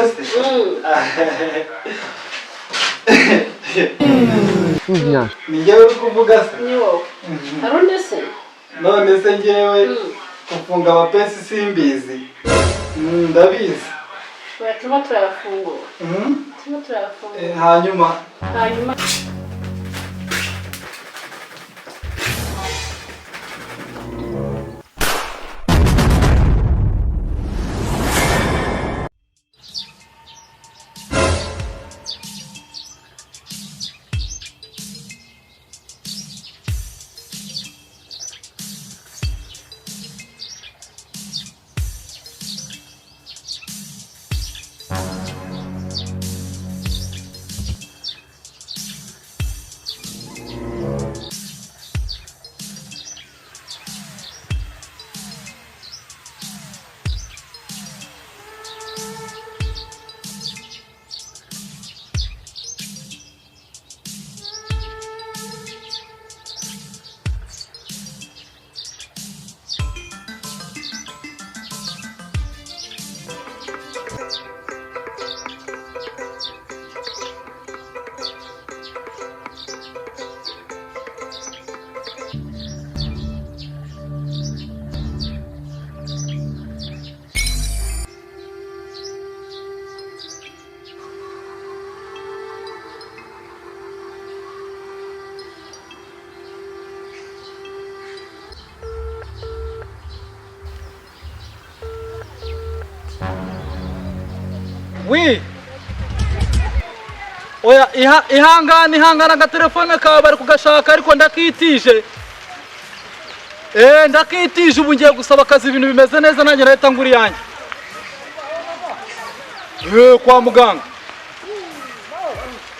se? Ningewe uri kuvuga se? Ni wowe. Harundi se? None se ngewe kufunga abapesi simbizi. Ndabizi. Turimo turayafungura. Turimo turayafungura. Hanyuma. Oui. Oya ihangana agatelefone kawe bari kugashaka ariko ndakitije. Ndakitije ubu ngiye gusaba akazi ibintu bimeze neza nanjye leta nguri yanjye. Kwa muganga.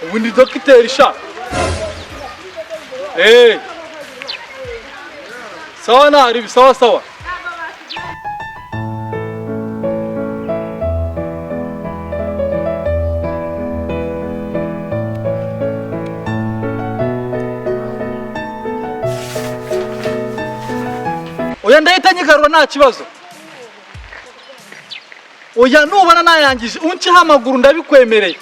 Ubu ndi dokiteri sha. Sawa nari sawa. Oya ndahita nyigarura nta kibazo. Oya nubona nayangije unciha amaguru ndabikwemereye.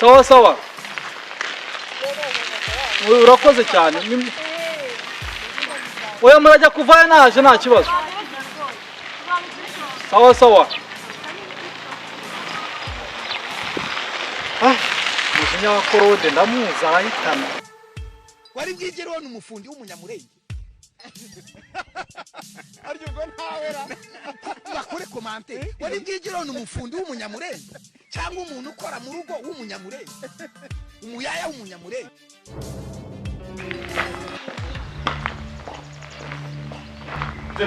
Sawa. Urakoze cyane. Oya murajya kuvayo naje nta kibazo. Sawa. Umujinya wa Korode ndamuzi arahitana. Wari bwigere wona umufundi w'umunyamurenge? Aryo ngo ntawera. Bakore komante. Wari bwigere wona umufundi w'umunyamurenge? Cyangwa umuntu ukora mu rugo w'umunyamurenge? Umuyaya w'umunyamurenge?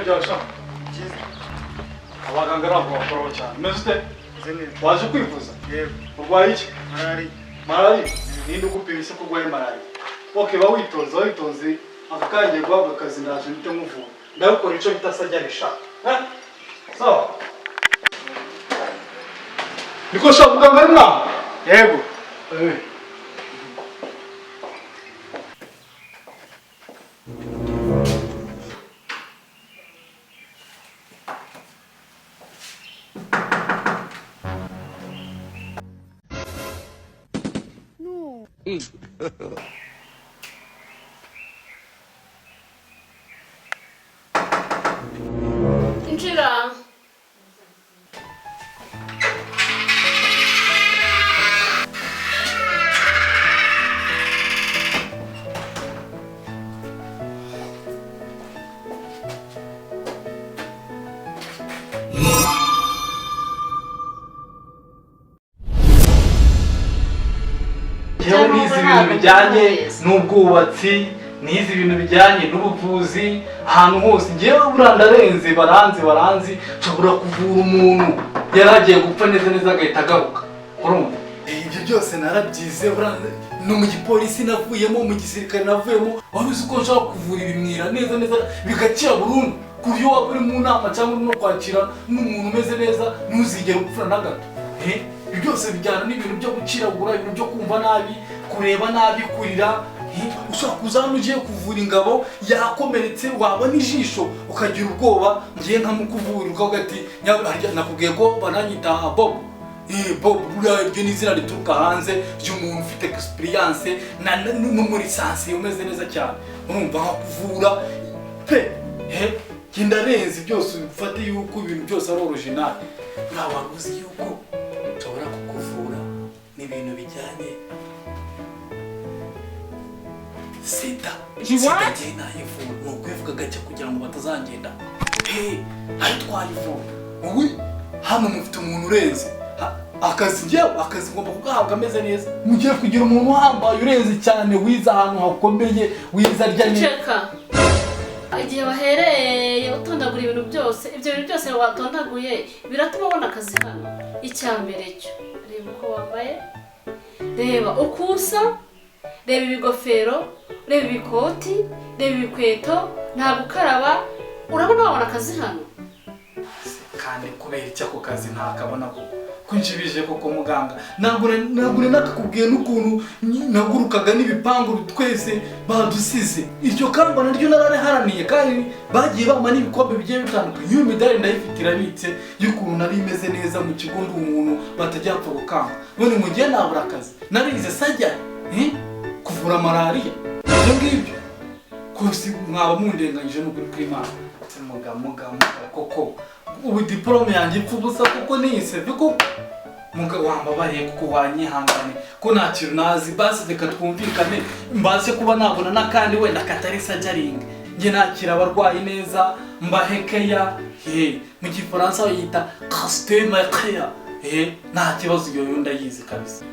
Byasha. Abaganga rabo bakora cyane. Meze waje kwivuza? Yego. Urwaye iki? Malari. Ninde ugupimisha ko urwaye malari? Okay, witonze akakangiye guhabwa akazi ndaje mpite muvura. Ndakora ico bitasajyanisha. Sawa. Niko sha muganga ari mwa? Yego. Injira. Yewe nizi ibintu bijyanye n'ubwubatsi, nizi ibintu bijyanye n'ubuvuzi, ahantu hose ngewe burandarenze baranzi nshobora kuvura umuntu yaragiye gupfa neza agahita agaruka. Urumva? Ibyo byose narabyize no mu gipolisi navuyemo, mu gisirikare navuyemo, waruzi ko nshaka kuvura ibimwira neza bigakira burundu. Kubyo waba uri mu nama cyangwa no kwakira n'umuntu umeze neza ntuzigere upfura na gato. Byose bijyana n'ibintu byo gukiragura, ibintu byo kumva nabi, kureba nabi, kurira, ushobora kuza hano ugiye kuvura ingabo yakomeretse wabona ijisho ukagira ubwoba ngiye nkamukuvura ukavuga ati nakubwiye ko bananyita Bob. Bob buriya iryo ni izina rituruka hanze ry'umuntu ufite experience no muri sansi umeze neza cyane. Urumva nka kuvura pe kindarenze byose ufate yuko ibintu byose ari original. Ntawe uzi yuko nshobora kukuvura n'ibintu bijyanye sida. Sida njye nayivura ni ukwivuga gake kugira ngo batazangenda. Ayo twayivura wowe hano mufite umuntu urenze akazi ngomba kugahabwa ameze neza. Mugiye kugira umuntu uhambaye urenze cyane wiza ahantu hakomeye wiza arya neza. Igihe wahereye utondagura ibintu byose ibyo bintu byose watondaguye biratuma ubona akazi hano. Icyambere cyo reba uko wambaye, reba uko usa, reba ibigofero, reba ibikoti, reba ibikweto, nta gukaraba, urabona wabona akazi hano. Kandi kubera icyo ako kazi ntakabona kunjibije koko muganga. Nagure nakakubwiye n'ukuntu nagurukaga n'ibipangu twese badusize. Iryo kamba naryo narareharaniye kandi bagiye bama n'ibikombe bigiye bitandukanye. Iyo medali ndayifite irabitse y'ukuntu nari imeze neza mu kigo ndi umuntu batajya apfa gukamba. None mu gihe nabura akazi narize sajya kuvura malaria. Ibyo ngibyo kose mwaba mundenganyije n'ukuri kw'Imana. Muga koko ubu diplome yanjye ipfa ubusa kuko niyiseve koko muga wambabariye kuko wanyihangane ko nta kintu nazi basi reka twumvikane mbase kuba nabona n'akandi wenda katari surgery. Nge nakira abarwayi neza mbahekeya mu gifaransa yita customer care. Nta kibazo iyo yunda yizi kabisa.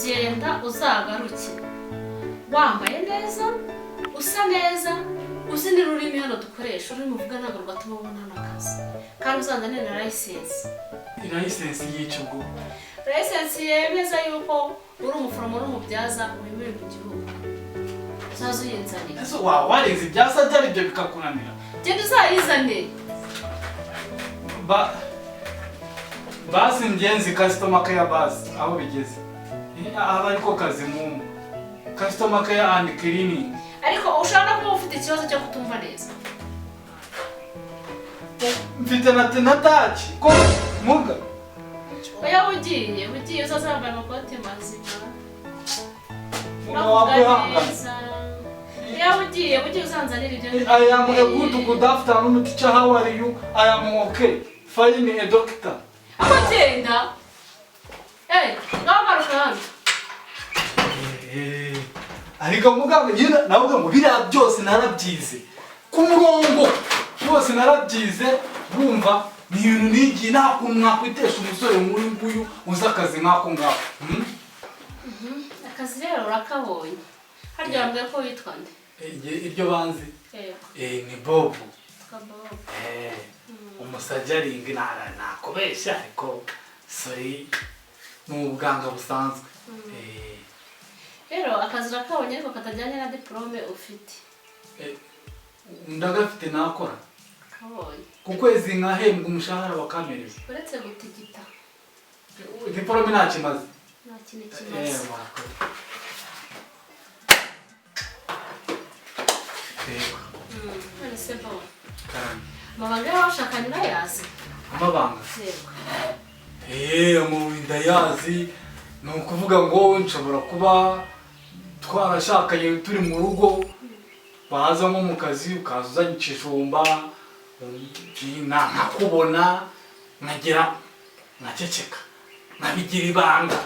Genda uzagaruke wambaye neza usa neza uzi n'ururimi hano dukoresha urimo uvuga ntabwo rwatuma ubona n'akazi kandi uzanzanire na license. License yica ubwo? License yemeza yuko uri umuforomo n'umubyaza wemewe mu gihugu. Uzaza uyinzanire. Ese warenze ibyasa byari ibyo bikakunanira? Genda uzayizane. Basi ngenzi customer care basi aho bigeze. Aba ariko kazi mu customer care and cleaning. Ariko ushaka kuba ufite ikibazo cyo kutumva neza. Mfite na touch ko muga. Oya ugiye uzazambaye amakoti mazima. Ya ugiye uzanzanira ibyo. I am a good afternoon teacher, how are you? I am okay. Find a doctor. Amagenda. Ngagaruka hano. Ariko muganga nyina navuga ngo biriya byose narabyize ku murongo byose narabyize bumva ni ibintu nigi nta kuntu mwakwitesha umusore muri nguyu uza akazi nkako ngako. Akazi rero urakabonye harya wambwiye ko witwa nde? Iryo banzi ni Bob. Umusajaringi nakubeshya ariko sorry mu buganga busanzwe. Rero akazi urakabonye ariko katajyanye na diplome ufite. Ndagafite nakora. Kabonye. Ku kwezi nkahembwa umushahara wakamereza. Uretse gutigita. Diplome nta kimaze. Nta kintu kimaze. None se bo. Amabanga y'abashakanye urayazi? Amabanga? Yego. Ndayazi. Ni ukuvuga ngo nshobora kuba twarashakanye turi mu rugo baza nko mu kazi ukaza uzanye ikijumba nkakubona nkagira nkaceceka nkabigira ibanga.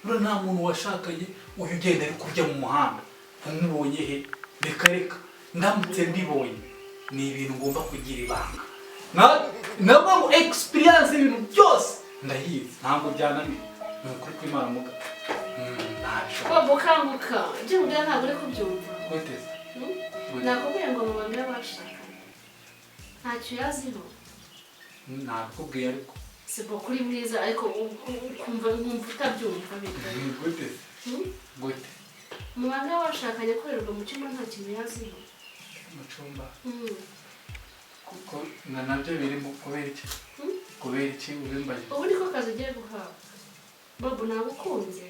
Ura nta muntu washakanye uyu ugenda ari kurya mu muhanda umubonye he reka ndamutse mbibonye ni ibintu ngomba kugira ibanga. Nabwo ngo experience ibintu byose ndayizi ntabwo byananiye. Nukuri kw'Imana muga. Bobo kanguka. Ibyo mbwira ntabwo uri kubyumva. Guteze. Nakubwiye ngo mu bamwe bashakanye. Ntacyo yaziho. Nakubwiye ariko. Sibo kuri mwiza ariko kumva utabyumva bita. Guteze. Gute. Mu bamwe bashakanye korerwa mu cyumba nta kintu yaziho. Mu cyumba. Kuko nabyo birimo kubera iki? Kubera iki ubimbaye? Ubu niko kazi ugiye guhabwa. Bobo nagukunze.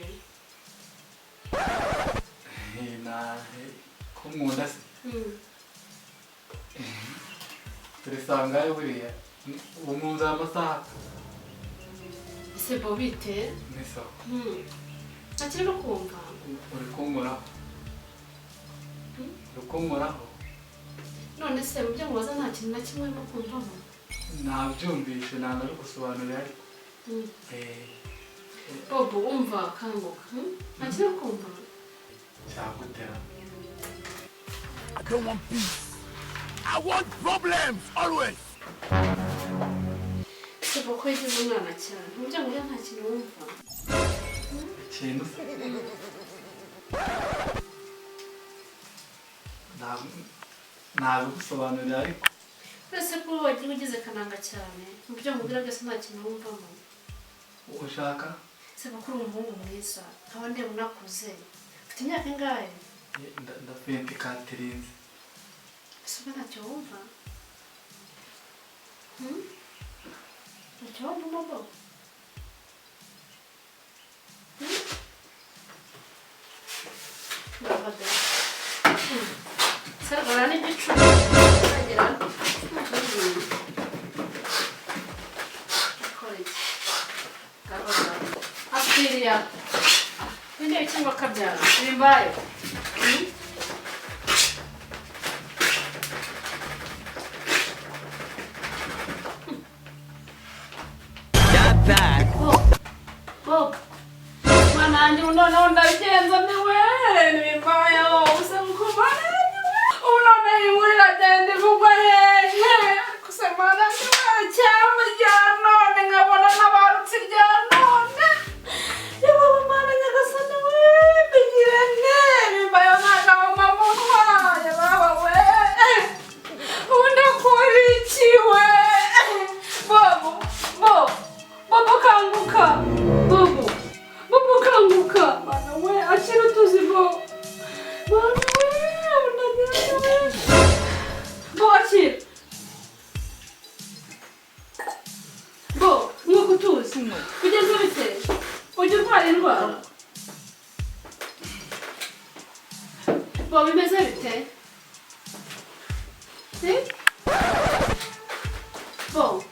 ko nkunda se turisangayo buriya ubu munzu amasaha ese bo bite ni sawa ntakiri no kumva uri kunkoraho none se mu byo mubaza nta kintu na kimwe no kumvamo nabyumvishe ntabwo ari gusobanurira ariko bobo umva kanguka ntakiri no kumva cyagutera I don't want peace. I want problems always. se bo ko yagize umwana cyane mu byo ngubyo nta kintu wumva ikintu se ntabwo gusobanurira ariko ese ko wagiye ugize kananga cyane mu byo ngubyo byose nta kintu wumvamo ushaka se bo kuri umuhungu mwiza nkaba ndeba unakuze ufite imyaka ingahe ndafite ikatirinze ese ubwo ntacyo wumva ntacyo wumvamo bo Sargara n'igicu uragera Aspiriya Ninde cyangwa kabyara Bimbaye Bob Mananyi unono ndabigenza niwe Bimbaye use mukubane Unone imurira gende kugwa hehe kusemana niwe cyamba rya none nkabona n'abarutsi rya none Yaba mana nyagasani we bigirene Bimbaye nagaba munwa yaba we Unda kuri kiwe Bobo kanguka Bobo kanguka mana we akira tuzibo mana we unagenda we Bo akira Bo nk'uko tuzi kugeza bite ujya urwara indwara Bo bimeze bite Bo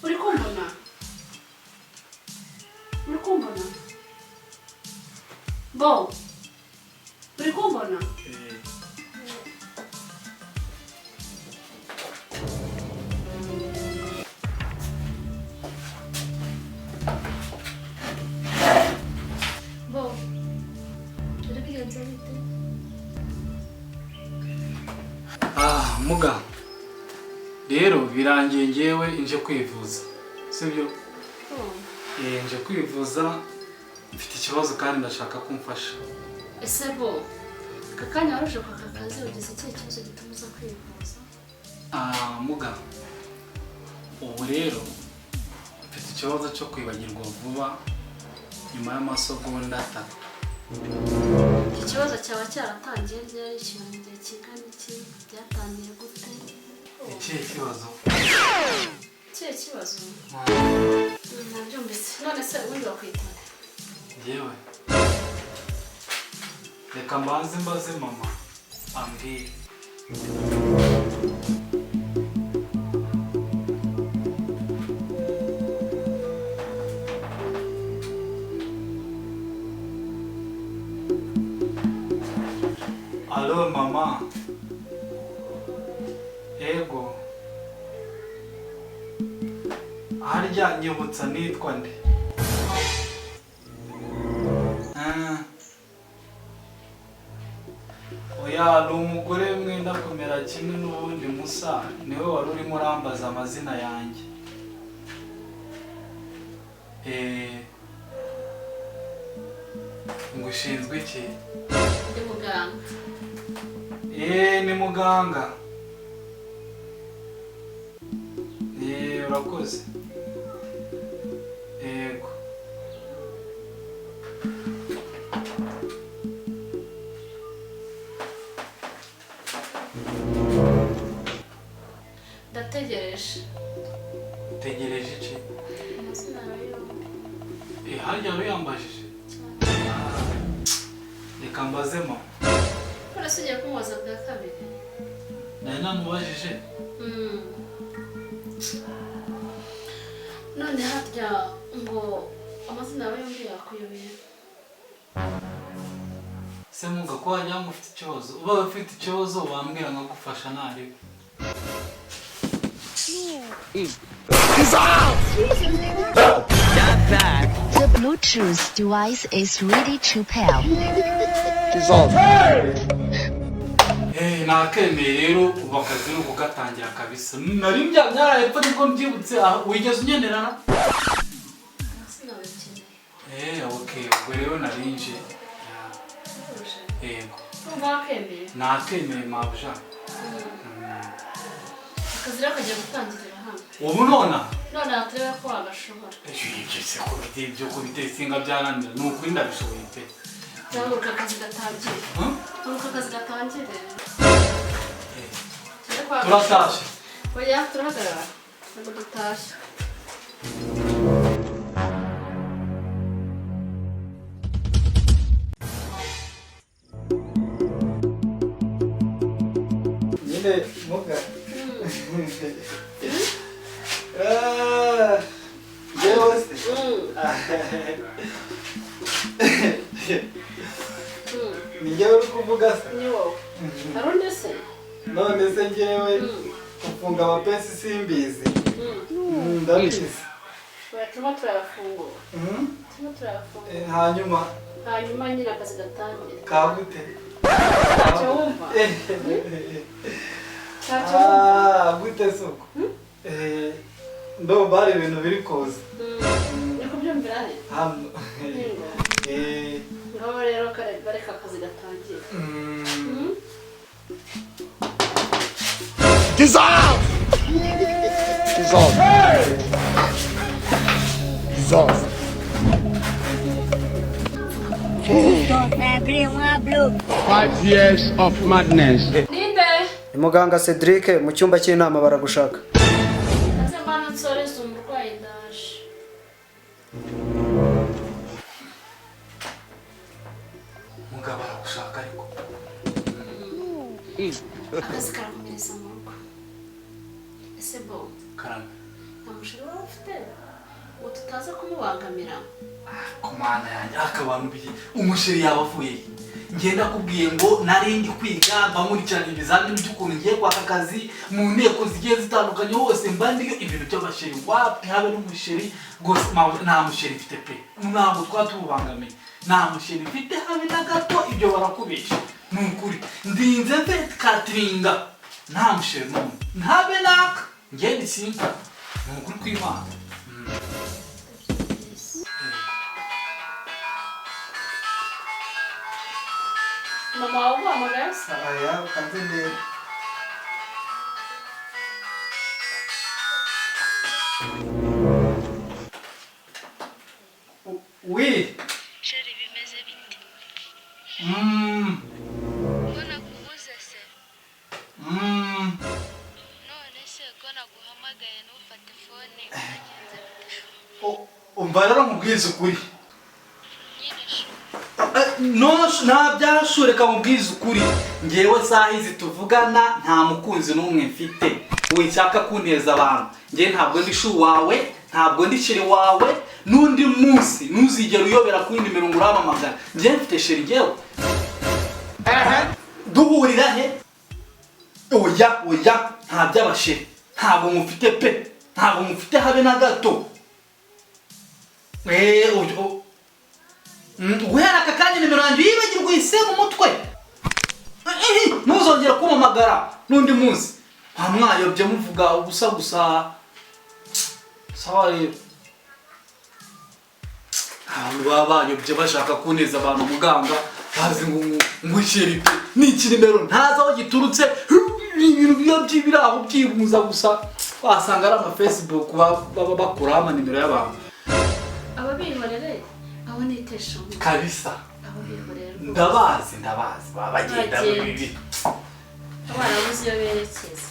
uri kumbona Bo uri kumbona Bo uri bigenza bite muga rero birangiye ngewe nje kwivuza sibyo nje kwivuza mfite ikibazo kandi ndashaka kumfasha ese bo kakanya waruje kwa kakazi ugize ikihe kibazo gituma uza kwivuza muga ubu rero mfite ikibazo cyo kwibagirwa vuba nyuma y'amasegonda 3 ikibazo cyawe cyaratangiye ryari ikintu gihe kingana iki byatangiye gute ikihe kibazo nabyumvise none se ubundi wakwitana yewe reka mbaze mama ambwire Alo mama Ego harya nyibutsa nitwa nde oya ni umugore mwenda kumera kimwe n'ubundi musa niwe wari urimo urambaza amazina yanjye ngushinzwe iki ndi muganga ni muganga urakoze yego ndategereje utegereje iki amazina yawe yombi harya wiyambajije reka mbaze mama. None se ugiye kumubaza bwa kabiri? Nari namubajije. None harya ngo amazina yawe yombi yakuyobeye. Se munga ko wajya mufite ikibazo. Uba ufite ikibazo wambwira nkagufasha narebe. The Bluetooth device is ready to pair. Nakemeye rero ubu akazi ni ukugatangira kabisa. Nari mbyara hepfo nibwo mbyibutse wigeze unyenerana? Sinabikeneye. Okay, ubwo rero narinje. Yego. Umva wakemeye? Nakemeye mabuja. Akazi rero kagiye gutangirira hano. Ubu nona? None haturebe ko wagashobora. Se ko bitebyo ko bitesinga byaranira nuko ndabishoboye pe. Cyangwa akazi gatangire. Uruka akazi gatangire. Turatashe. Oya turahagarara. Ntabwo dutashe. Nyine muga. Yewe se. Ni njyewe uri kuvuga se? Ni wowe. Hari undi se? None se njyewe gufunga abapensi simbizi. Ndabizi. Turimo turayafungura. Turimo turayafungura. Hanyuma nyine akazi gatangira. Kagute? Ntacyo wumva? Ntacyo wumva? Gute soko? Ndumva hari ibintu biri kuza. Ni kubyumvira he? Hano. Ngaho rero bareka akazi gatangira. Dissolve! Dissolve. Dissolve. Five years of madness. Ninde? Muganga Cedric mu cyumba cy'inama baragushaka. Aze mbana nsoreze umurwayi ndaje. Mugabo aragushaka ariko. Akazi karakomereza mu rugo. Ese bo? Karame. Nta musheri waba ufite? Ngo tutaza kumubangamira. Ku mana yanjye akabantu biye umusheri yabavuye. Ngenda kubwiye ngo nari ndi kwiga bamurikirana ibizamini by'ukuntu ngiye kwaka akazi mu nteko zigiye zitandukanye hose mba ndiyo ibintu by'abasheri wapi habe n'umusheri gose nta musheri mfite pe. Ntabwo twatubangamiye. Nta musheri mfite habe na gato ibyo barakubesha. Nukuri ndinze mfite Katringa nta musheri n'umwe ntabe naka ngende simba nukuri kw'Imana. Mama wawe uhamagaye se? Aya kanze ndebe. Oui. Sheri bimeze bite? Mbona kubuze se? None se ko naguhamagaye ntufate fone uragenze bite? Umva rero mubwize ukuri. Nyine shu. No ntabyashure kamubwize ukuri. Ngewe saha izi tuvugana nta mukunzi n'umwe mfite. Winshaka kuneza abantu. Nge ntabwo ndi shu wawe, ntabwo ndi sheri wawe. Nundi munsi ntuzigera uyobera kuri nimero nguramamagana. Nge mfite sheri ngewe. Duhurira he? Oya nta by'abasheri. Ntabwo mufite pe. Ntabwo mufite habe na gato. Guhera aka kanya nimero yanjye yibagirwa ise mu mutwe. Ntuzongera kumpamagara n'undi munsi. Mwayobye muvuga ubusa gusa. Sawa rero. Abantu baba bayobye bashaka kuneza abantu muganga bazi ngo sheri pe n'iki nimero ntazi aho giturutse ibintu by'ibiri aho byibuza gusa wasanga ari ama Facebook baba bakuraho amanimero y'abantu. Ababihorere abo nitesha umutwe. Kabisa. Ababihorere. Ndabazi baba bagenda mu bibi. Barabuze iyo berekeza.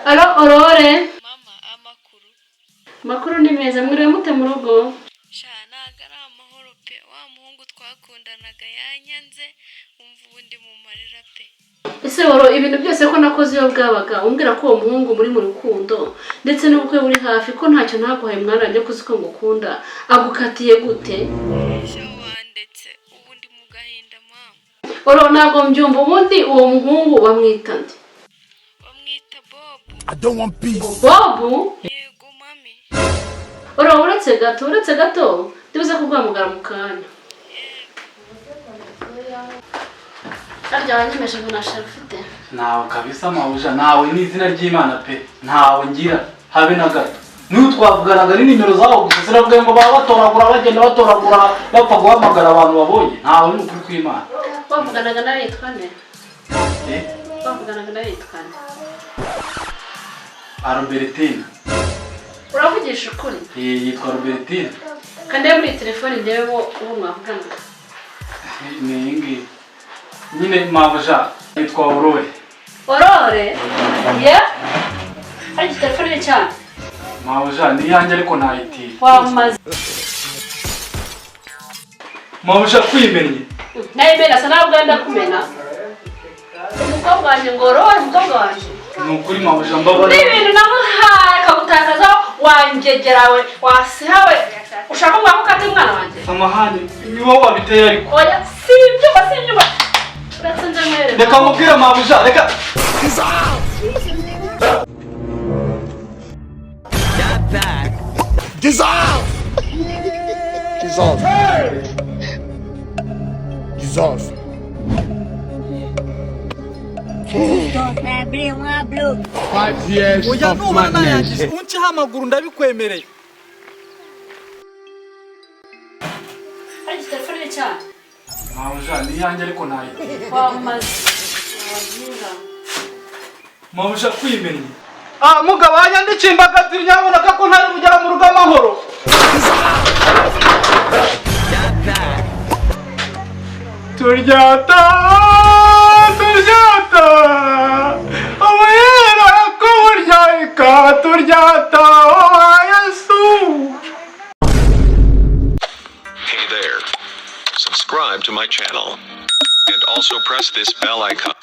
Alo? neza mwiriwe mute mu rugo sha ntago ari amahoro pe wa muhungu twakundanaga yanyanze umva ubundi mu marira pe. ese woro ibintu byose ko nakoze iyo bwabaga umbwira ko uwo muhungu muri mu rukundo ndetse n'ubukwe buri hafi ko ntacyo ntaguhaye mwana wanjye kuzi ko ngukunda agukatiye gute sha wandetse ubundi mu gahinda mama. woro ntabwo mbyumva ubundi uwo muhungu bamwita nde Bamwita Bob. I don't want peace. bobu Yego mami. woro uretse gato ndibuze kuguhamagara mu kanya arya wanyemeje ngo nashara ufite Nawe kabisa mabuja, nawe ni izina ry'Imana pe, ntawe ngira habe na gato. Niyo twavuganaga ni nimero zawo gusa siravuga ngo baba batoragura bagenda batoragura bapfa guhamagara abantu babonye. Ntawe ni ukuri kw'Imana. bavuganaga nawe yitwa nde Eh? bavuganaga nawe yitwa nde Albertine. uravugisha ukuri Yitwa Albertine. kandi muri telefone ndebe uwo mwavuganaga Ni ingi. Nyine mabuja yitwa Aurore. orore ye ari telefone cyane Mabuja ni yanjye ariko ntayitira. wamaze Mabuja kwimennye. nawe mbere asa nawe uganda kumena umukobwa wanjye ngo orore umukobwa wanjye Ni ukuri mabuja mbabara. n'ibintu namuhaye akagutakaza wangegerawe wasihawe ushaka ngo ukate umwana wanjye Amahane ni wowe wabiteye ariko. oya si ibyuma uretse nje mwereka Reka mubwire mabuja, reka. Dissolve! Dissolve. Dissolve. Five years oya of nuba madness. nayangiza unceho amaguru ndabikwemereye. ari telefone cyane Mabuja ni yanjye ariko ntayitira. wamaze wazinga Mabuja kwimennye. Mugabo wanyandikiye imbagati nyaboneka ko ntari bugera mu rugo amahoro. Turyata Abahera ko buryaika turyata Yesu. Hey there. Subscribe to my channel. And also press this bell icon.